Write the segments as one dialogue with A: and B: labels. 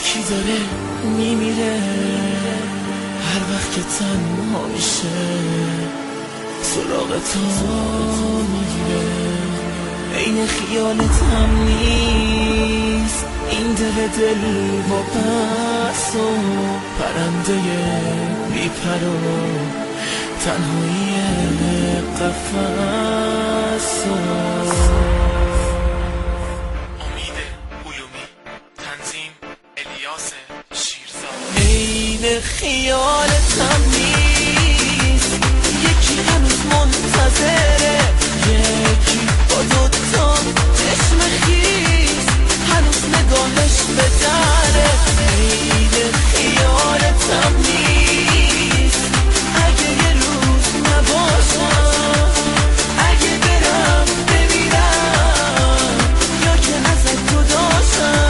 A: یکی داره میمیره هر وقت که تنها میشه، سراغ تو میگیره. این خیالت هم نیست، این دل با پس و پرنده بی پر و تنهایی قفس. امید علومی، تنظیم الیاس شیرزاد. این خیالت هم نیست، یکی هنوز منتظره، یکی با دوتا چشم خیس هنوز نگاهش به دره. این خیالت هم نیست، اگه یه روز نباشم، اگه برم بمیرم، یا که ازت جداشم.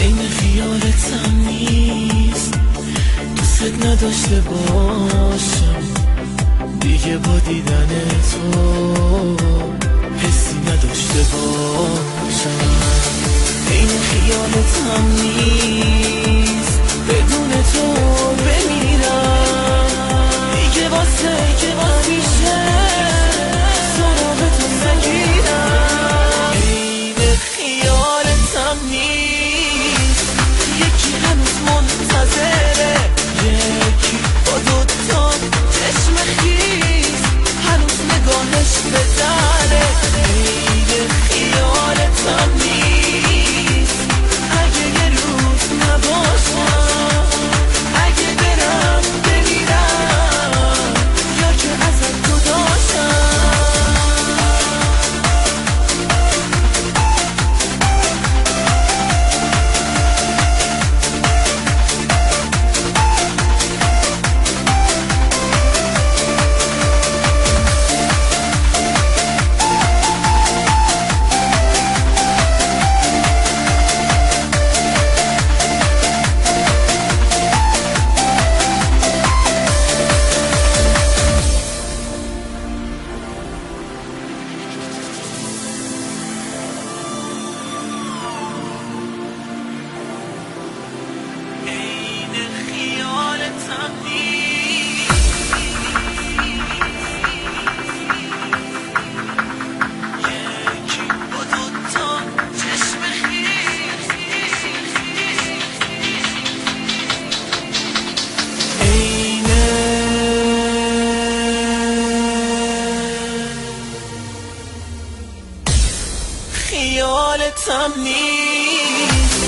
A: این خیالت هم نیست، دوست نداشته باشم دیگه، با دیدن تو حسی نداشته باشم. این خیالت هم نیست، بدون تو بمیرم دیگه، واسه که همیشه سراغ تو نگیرم. این خیالت هم نیست، یکی هنوز منتظره، یکی با دوتا چشم خیس هنوز نگاهش به دره. این خیالت هم نیست، اگه یه روز نباشم، اگه برم بمیرم، یا که ازت جداشم. خیالت هم نیست،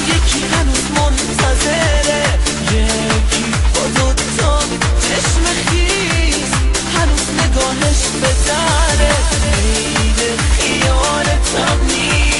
A: یکی هنوز منتظره، یکی با دوتا چشم خیس هنوز نگاهش به دره. این خیالت هم نیست.